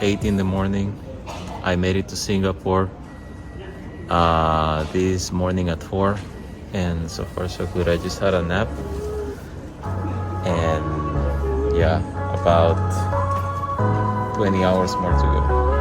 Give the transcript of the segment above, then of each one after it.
8 in the morning. I made it to Singapore this morning at 4, and so far so good. I just had a nap, and yeah, about 20 hours more to go.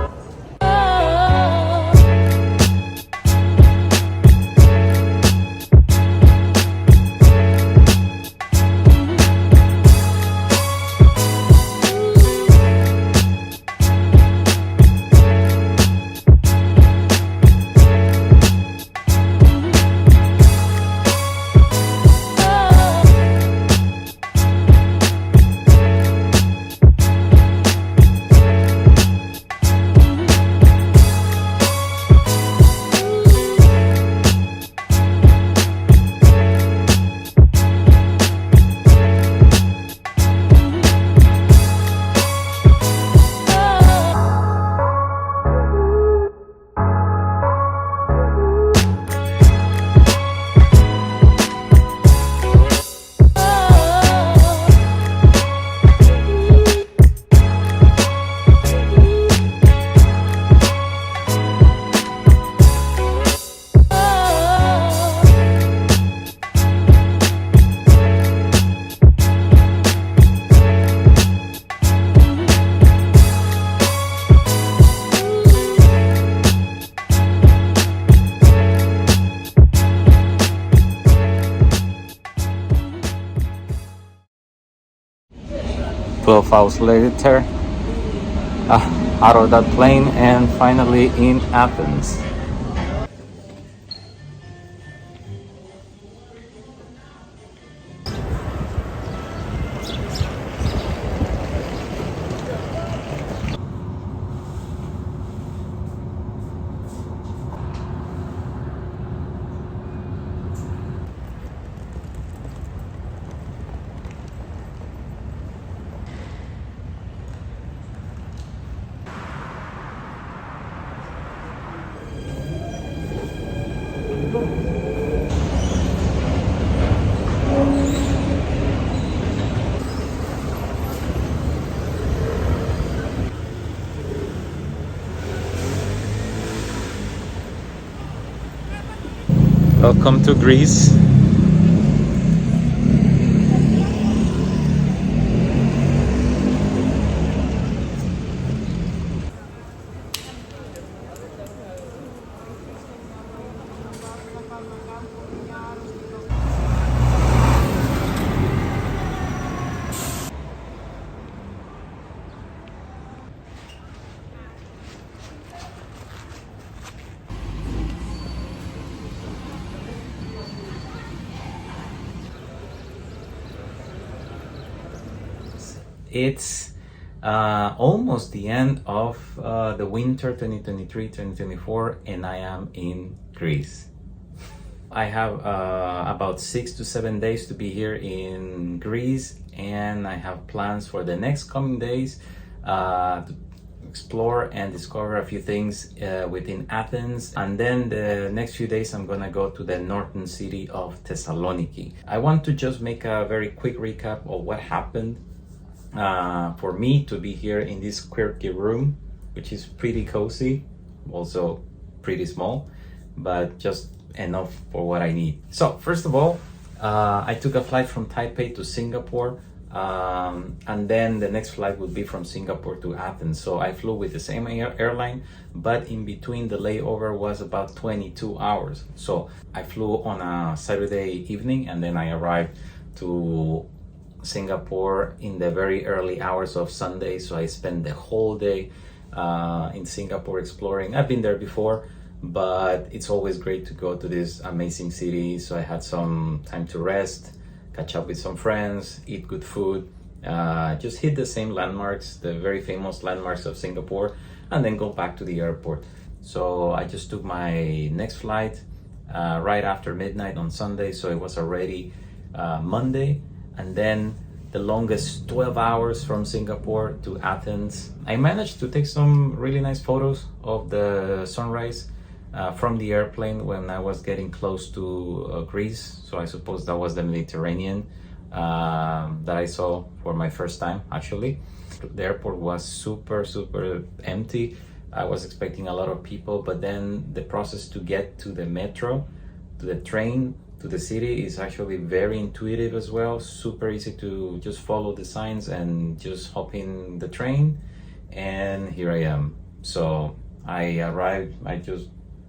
Hours later, out of that plane and finally in Athens. Welcome to Greece. It's almost the end of the winter 2023-2024, and I am in Greece. I have about 6 to 7 days to be here in Greece, and I have plans for the next coming days to explore and discover a few things within Athens, and then the next few days I'm gonna go to the northern city of Thessaloniki. I want to just make a very quick recap of what happened for me to be here in this quirky room, which is pretty cozy, also pretty small, but just enough for what I need. So first of all, I took a flight from Taipei to Singapore, and then the next flight would be from Singapore to Athens. So I flew with the same airline, but in between the layover was about 22 hours. So I flew on a Saturday evening, and then I arrived to Singapore in the very early hours of Sunday. So I spent the whole day in Singapore exploring. I've been there before, but it's always great to go to this amazing city. So I had some time to rest, catch up with some friends, eat good food, just hit the same landmarks, the very famous landmarks of Singapore, and then go back to the airport. So I just took my next flight right after midnight on Sunday. So it was already Monday, and then the longest 12 hours from Singapore to Athens. I managed to take some really nice photos of the sunrise from the airplane when I was getting close to Greece. So I suppose that was the Mediterranean that I saw for my first time, actually. The airport was super empty. I was expecting a lot of people, but then the process to get to the metro, to the train, to the city is actually very intuitive as well. Super easy to just follow the signs and just hop in the train. And here I am. So I arrived, I just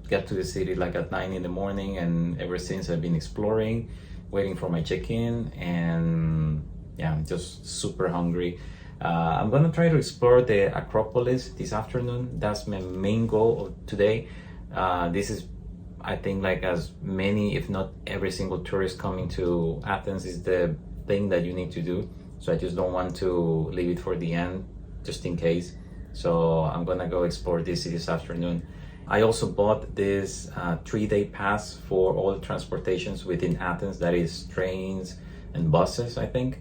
got to the city like at 9 in the morning, and ever since I've been exploring, waiting for my check-in, and yeah, I'm just super hungry. I'm gonna try to explore the Acropolis this afternoon. That's my main goal of today. This is, I think, like as many, if not every single tourist coming to Athens, is the thing that you need to do. So I just don't want to leave it for the end, just in case. So I'm gonna go explore this afternoon. I also bought this 3-day pass for all transportations within Athens, that is trains and buses, I think,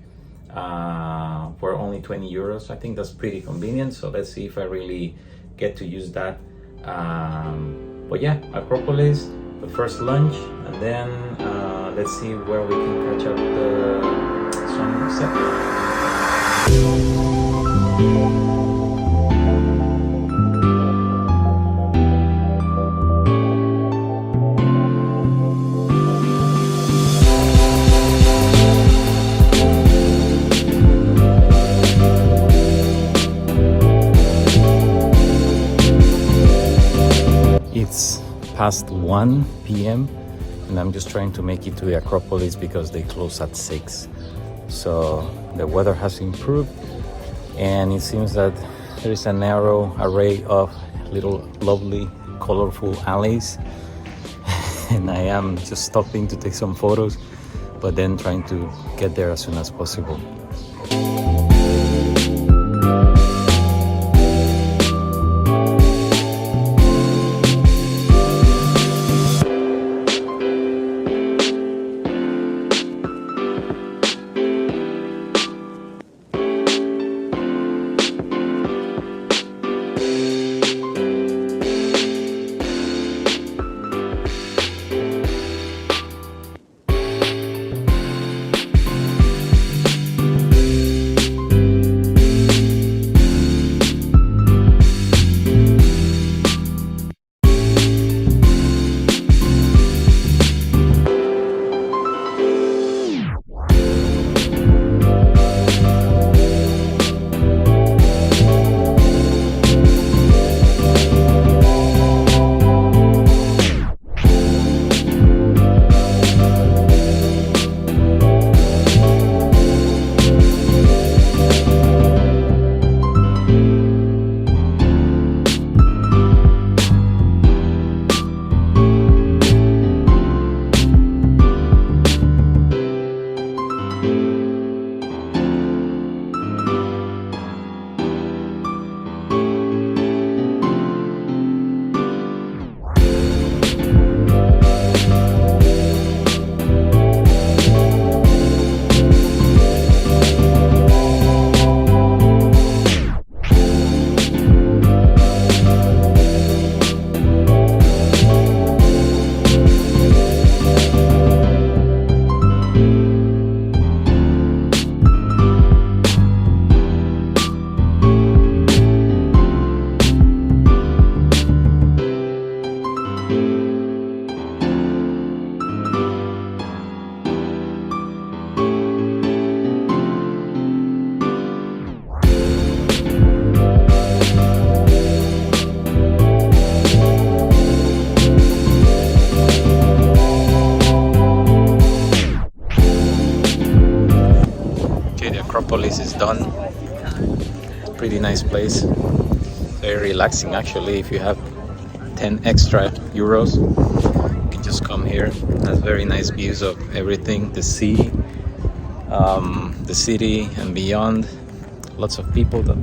for only 20 euros. I think that's pretty convenient. So let's see if I really get to use that. But yeah, Acropolis, the first lunch, and then let's see where we can catch up the sunset. It's past 1 p.m. and I'm just trying to make it to the Acropolis because they close at 6. So the weather has improved, and it seems that there is a narrow array of little lovely colorful alleys and I am just stopping to take some photos, but then trying to get there as soon as possible. Acropolis is done. Pretty nice place. Very relaxing actually. If you have 10 extra euros, you can just come here. It has very nice views of everything, the sea, the city and beyond. Lots of people but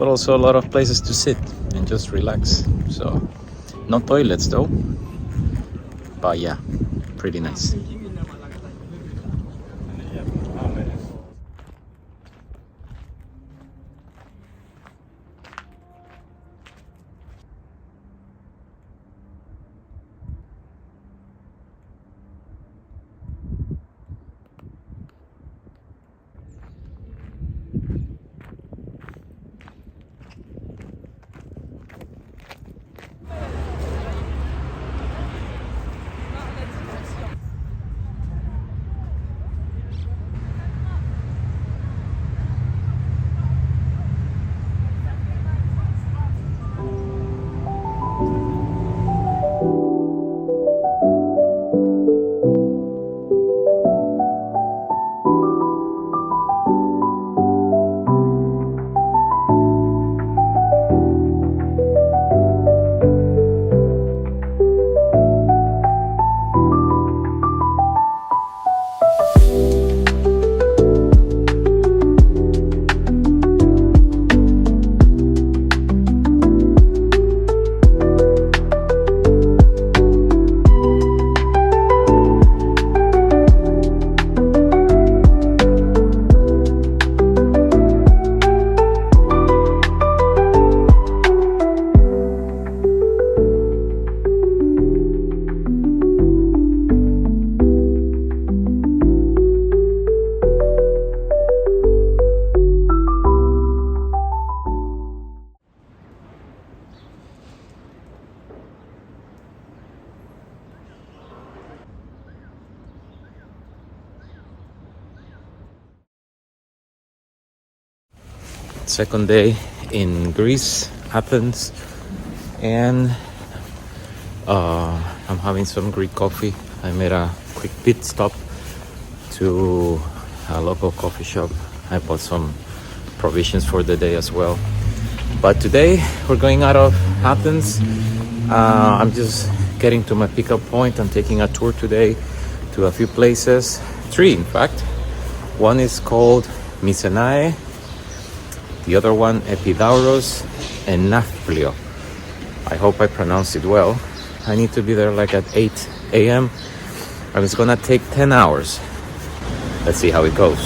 also a lot of places to sit and just relax. So no toilets though, but yeah, pretty nice. Second day in Greece, Athens, and I'm having some Greek coffee. I made a quick pit stop to a local coffee shop. I bought some provisions for the day as well. But today we're going out of Athens. I'm just getting to my pickup point. I'm taking a tour today to a few places, 3 in fact. One is called Mycenae, the other one Epidauros, and Nafplio. I hope I pronounced it well. I need to be there like at 8 a.m. and it's gonna take 10 hours. Let's see how it goes.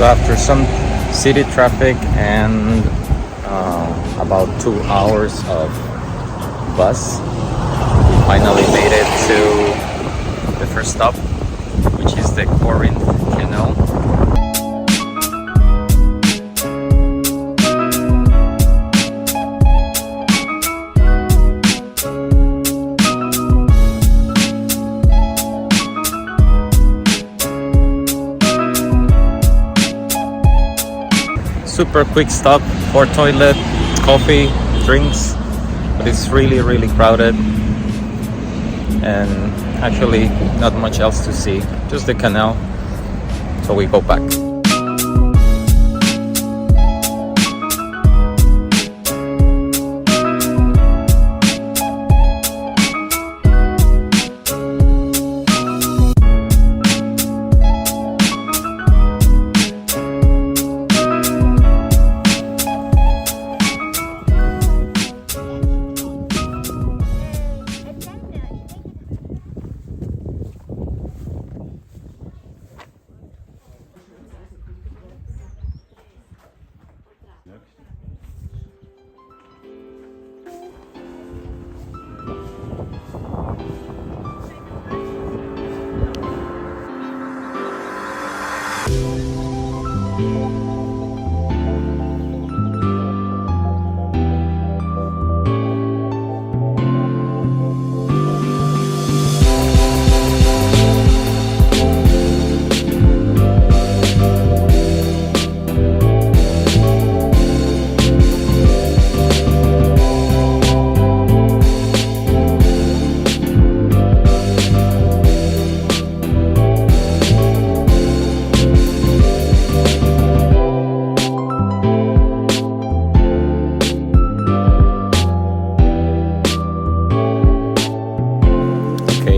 So after some city traffic and about 2 hours of bus, we finally made it to the first stop, which is the Corinth Canal. Super quick stop for toilet, coffee, drinks, but it's really crowded and actually not much else to see, just the canal, so we go back.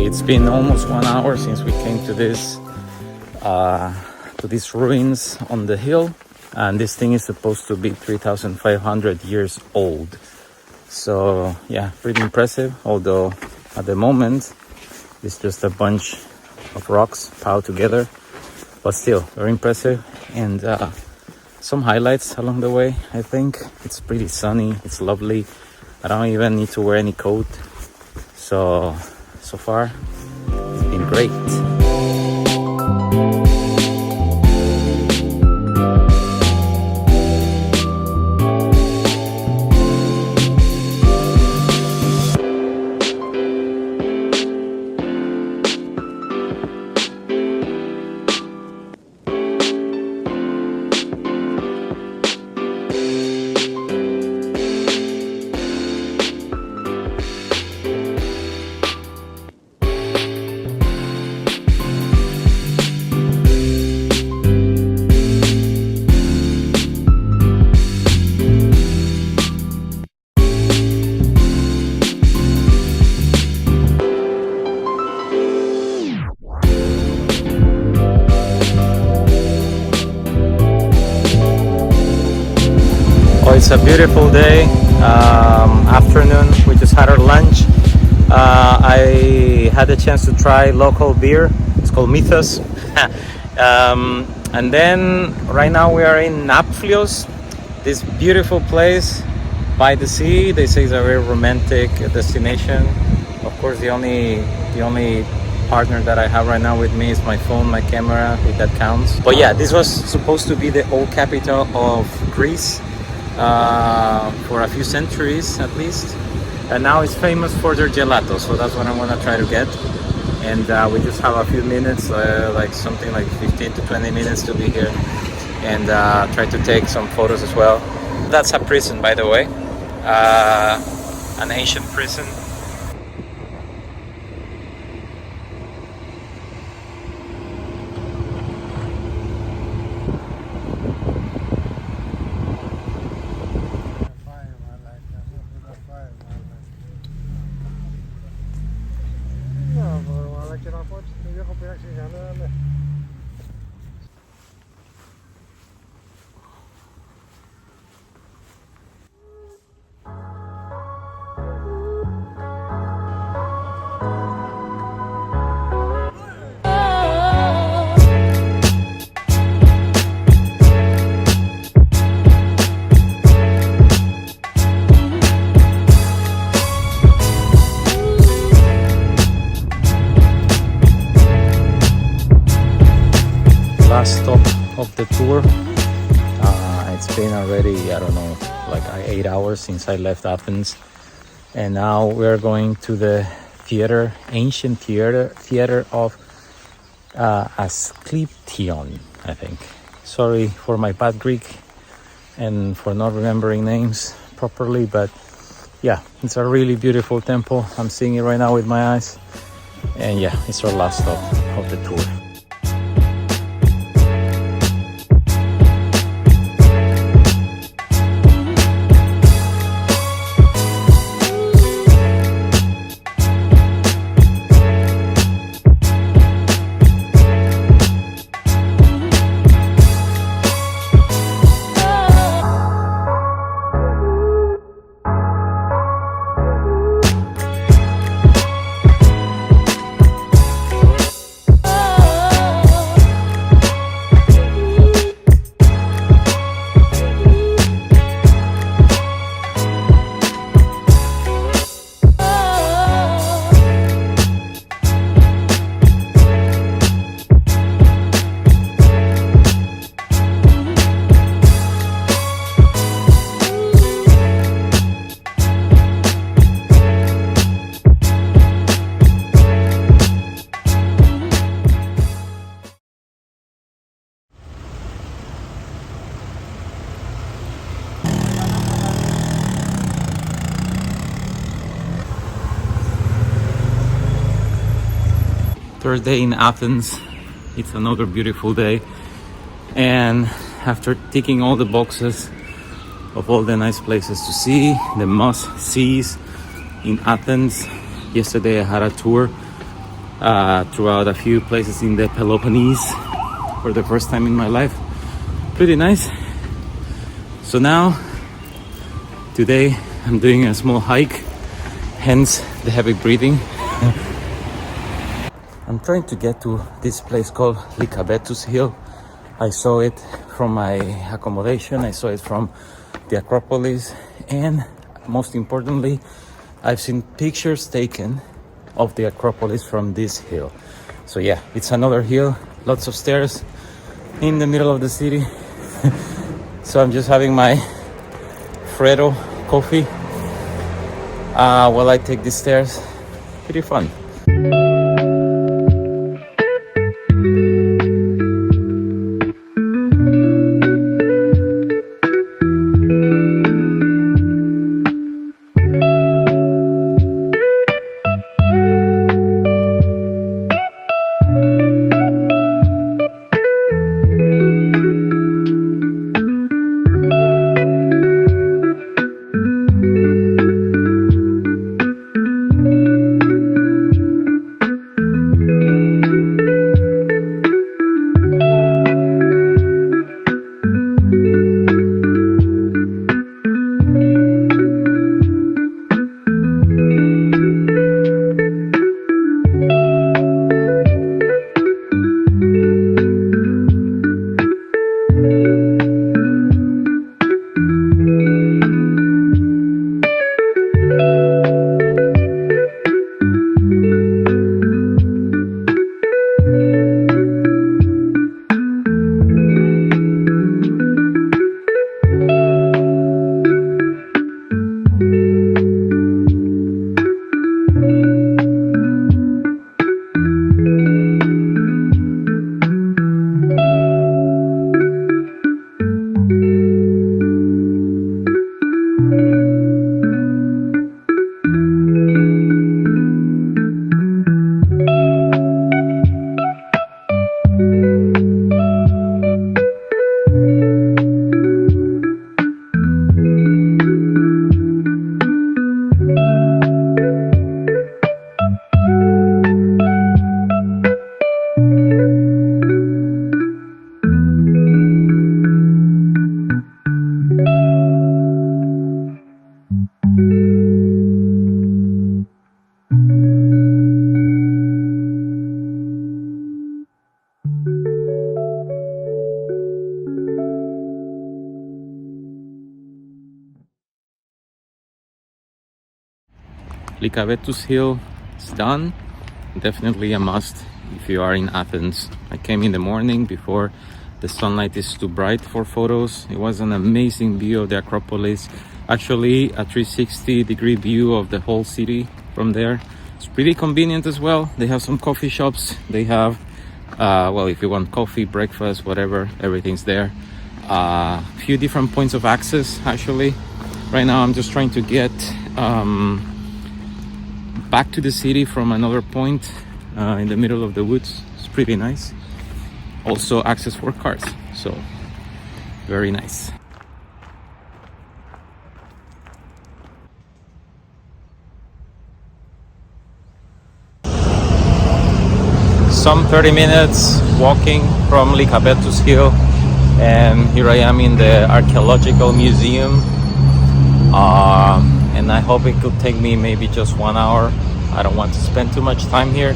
It's been almost 1 hour since we came to these ruins on the hill, and this thing is supposed to be 3,500 years old. So yeah, pretty impressive, although at the moment it's just a bunch of rocks piled together, but still very impressive. And some highlights along the way. I think it's pretty sunny, it's lovely. I don't even need to wear any coat, so far it's been great. Oh, it's a beautiful day, afternoon. We just had our lunch. I had the chance to try local beer. It's called Mythos. And then right now we are in Naphtalios, this beautiful place by the sea. They say it's a very romantic destination. Of course, the only partner that I have right now with me is my phone, my camera, if that counts. But yeah, this was supposed to be the old capital of Greece for a few centuries at least. And now it's famous for their gelato, so that's what I'm gonna try to get. And we just have a few minutes, like something like 15 to 20 minutes to be here, and try to take some photos as well. That's a prison, by the way, an ancient prison. Last stop of the tour. It's been already, I don't know, like 8 hours since I left Athens, and now we're going to the theater, ancient theater of Asclepion, I think. Sorry for my bad Greek and for not remembering names properly, but yeah, it's a really beautiful temple. I'm seeing it right now with my eyes, and yeah, it's our last stop of the tour. Third day in Athens. It's another beautiful day, and after ticking all the boxes of all the nice places to see, the must-sees in Athens, yesterday I had a tour throughout a few places in the Peloponnese for the first time in my life. Pretty nice. So now, today I'm doing a small hike, hence the heavy breathing. I'm trying to get to this place called Lycabettus Hill. I saw it from my accommodation, I saw it from the Acropolis, and most importantly, I've seen pictures taken of the Acropolis from this hill. So yeah, it's another hill, lots of stairs in the middle of the city. So I'm just having my Freddo coffee while I take these stairs. Pretty fun. Lycabettus Hill is done. Definitely a must if you are in Athens. I came in the morning before the sunlight is too bright for photos. It was an amazing view of the Acropolis. Actually, a 360-degree view of the whole city from there. It's pretty convenient as well. They have some coffee shops. They have, well, if you want coffee, breakfast, whatever, everything's there. A few different points of access, actually. Right now, I'm just trying to get back to the city from another point in the middle of the woods. It's pretty nice. Also access for cars, so very nice. Some 30 minutes walking from Lycabettus Hill, and here I am in the archaeological museum, and I hope it could take me maybe just 1 hour. I don't want to spend too much time here,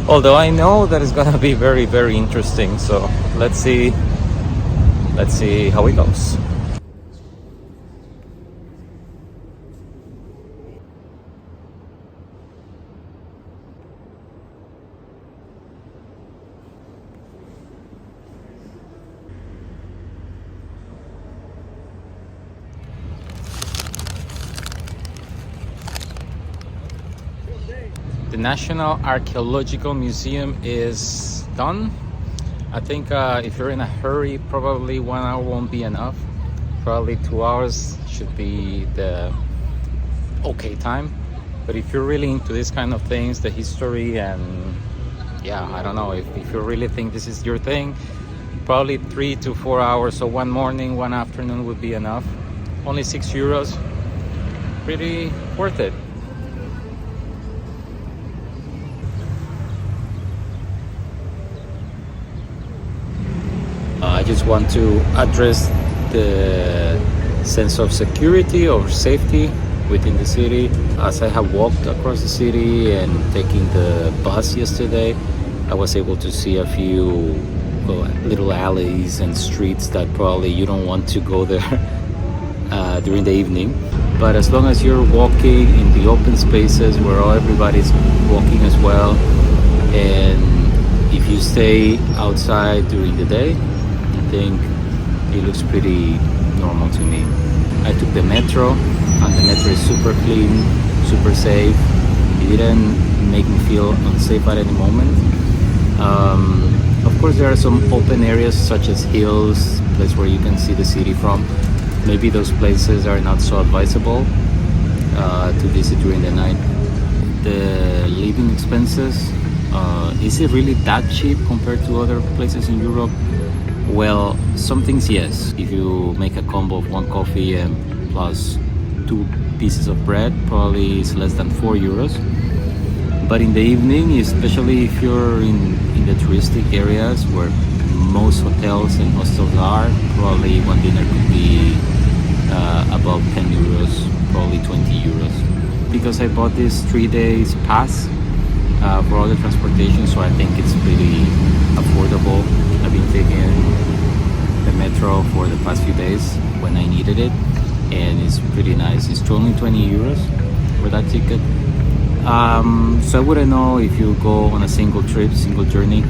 although I know that it's gonna be very, very interesting. So let's see how it goes. The National Archaeological Museum is done. I think if you're in a hurry, probably 1 hour won't be enough. Probably 2 hours should be the okay time. But if you're really into this kind of things, the history, and yeah, I don't know, if you really think this is your thing, probably 3 to 4 hours. So one morning, one afternoon would be enough. Only €6. Pretty worth it. I just want to address the sense of security or safety within the city. As I have walked across the city and taking the bus yesterday, I was able to see a few little alleys and streets that probably you don't want to go there during the evening. But as long as you're walking in the open spaces where everybody's walking as well, and if you stay outside during the day, I think it looks pretty normal to me. I took the metro, and the metro is super clean, super safe. It didn't make me feel unsafe at any moment. Of course, there are some open areas such as hills, place where you can see the city from. Maybe those places are not so advisable to visit during the night. The living expenses, is it really that cheap compared to other places in Europe? Well, some things yes. If you make a combo of 1 coffee and plus 2 pieces of bread, probably it's less than €4. But in the evening, especially if you're in the touristic areas where most hotels and hostels are, probably one dinner could be about €10, probably €20. Because I bought this 3 days pass for all the transportation, so I think it's pretty affordable. I've been taking the metro for the past few days when I needed it, and it's pretty nice. It's only €20 for that ticket. So I wouldn't know if you go on a single trip, single journey.